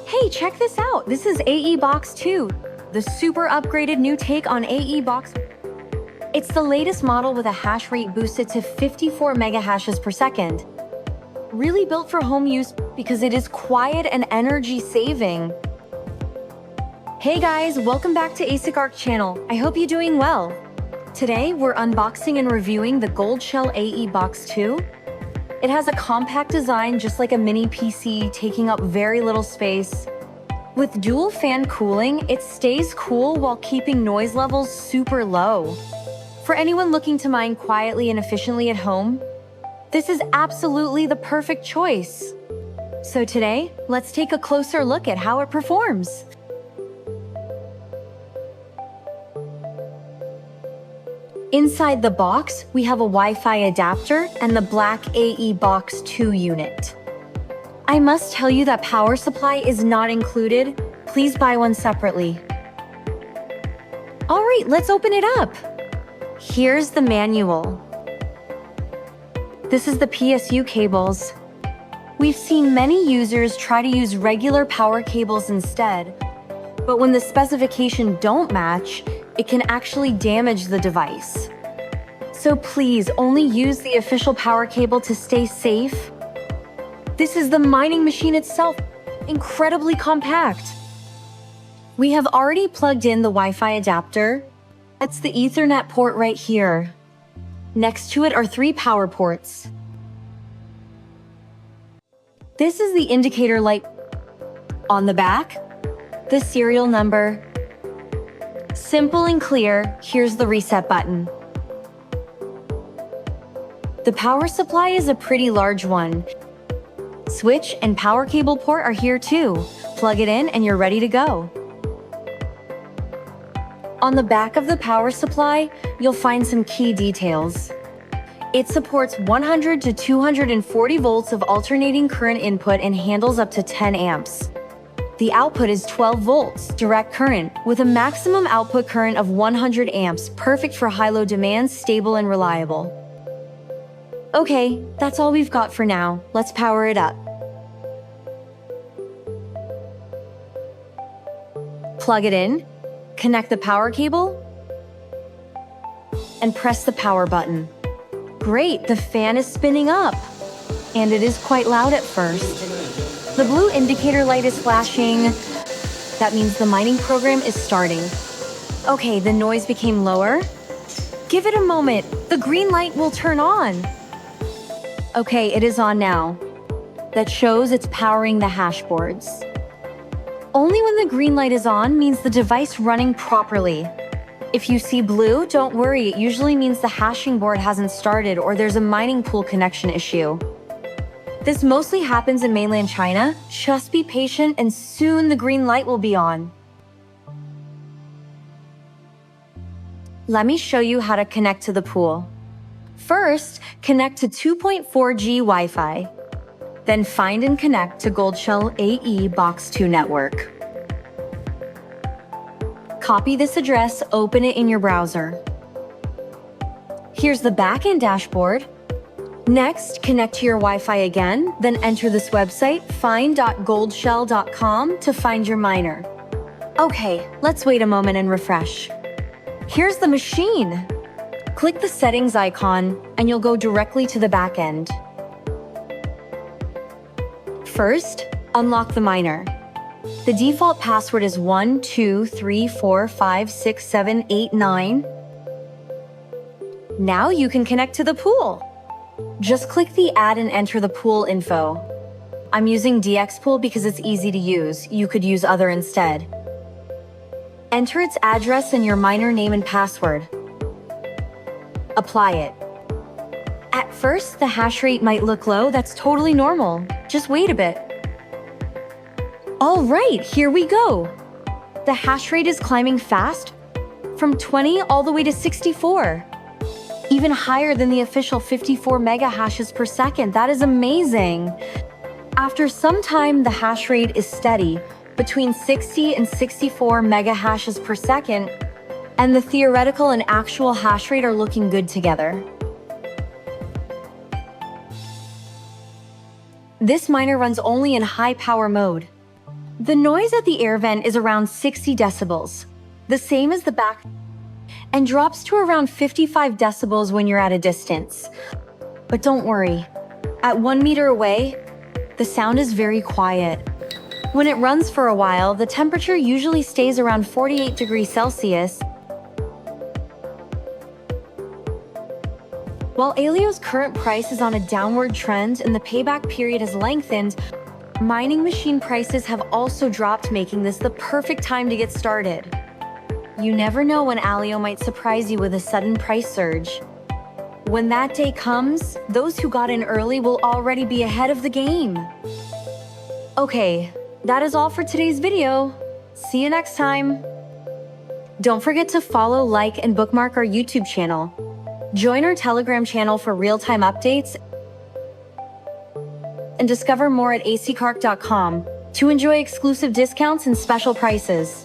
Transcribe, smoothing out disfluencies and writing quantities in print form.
Hey, check this out. This is AE Box II, the super upgraded new take on AE Box. It's the latest model with a hash rate boosted to 54 megahashes per second. Really built for home use because it is quiet and energy saving. Hey guys, welcome back to ASIC Arc channel. I hope you're doing well. Today, we're unboxing and reviewing the Goldshell AE Box II. It has a compact design just like a mini PC, taking up very little space. With dual fan cooling, it stays cool while keeping noise levels super low. For anyone looking to mine quietly and efficiently at home, this is absolutely the perfect choice. So today, let's take a closer look at how it performs. Inside the box, we have a Wi-Fi adapter and the black AE Box II unit. I must tell you that power supply is not included. Please buy one separately. All right, let's open it up. Here's the manual. This is the PSU cables. We've seen many users try to use regular power cables instead, but when the specifications don't match, it can actually damage the device. So please only use the official power cable to stay safe. This is the mining machine itself, incredibly compact. We have already plugged in the Wi-Fi adapter. That's the Ethernet port right here. Next to it are 3 power ports. This is the indicator light. On the back, the serial number. Simple and clear, here's the reset button. The power supply is a pretty large one. Switch and power cable port are here too. Plug it in and you're ready to go. On the back of the power supply, you'll find some key details. It supports 100 to 240 volts of alternating current input and handles up to 10 amps. The output is 12 volts, direct current, with a maximum output current of 100 amps, perfect for high-load demands, stable and reliable. Okay, that's all we've got for now. Let's power it up. Plug it in, connect the power cable, and press the power button. Great, the fan is spinning up, and it is quite loud at first. The blue indicator light is flashing. That means the mining program is starting. Okay, the noise became lower. Give it a moment. The green light will turn on. Okay, it is on now. That shows it's powering the hash boards. Only when the green light is on means the device running properly. If you see blue, don't worry. It usually means the hashing board hasn't started or there's a mining pool connection issue. This mostly happens in mainland China. Just be patient and soon the green light will be on. Let me show you how to connect to the pool. First, connect to 2.4G Wi-Fi. Then find and connect to Goldshell AE Box II network. Copy this address, open it in your browser. Here's the backend dashboard. Next, connect to your Wi-Fi again, then enter this website, find.goldshell.com, to find your miner. Okay, let's wait a moment and refresh. Here's the machine. Click the settings icon, and you'll go directly to the backend. First, unlock the miner. The default password is 1234567889. Now you can connect to the pool. Just click the add and enter the pool info. I'm using DXPool because it's easy to use. You could use other instead. Enter its address and your miner name and password. Apply it. At first, the hash rate might look low. That's totally normal. Just wait a bit. All right, here we go. The hash rate is climbing fast, from 20 all the way to 64. Even higher than the official 54 megahashes per second. That is amazing. After some time, the hash rate is steady, between 60 and 64 megahashes per second, and the theoretical and actual hash rate are looking good together. This miner runs only in high power mode. The noise at the air vent is around 60 decibels, the same as the back, and drops to around 55 decibels when you're at a distance. But don't worry, at 1 meter away, the sound is very quiet. When it runs for a while, the temperature usually stays around 48 degrees Celsius. While ALEO's current price is on a downward trend and the payback period has lengthened, mining machine prices have also dropped, making this the perfect time to get started. You never know when ALEO might surprise you with a sudden price surge. When that day comes, those who got in early will already be ahead of the game. Okay, that is all for today's video. See you next time. Don't forget to follow, like, and bookmark our YouTube channel. Join our Telegram channel for real-time updates and discover more at accarc.com to enjoy exclusive discounts and special prices.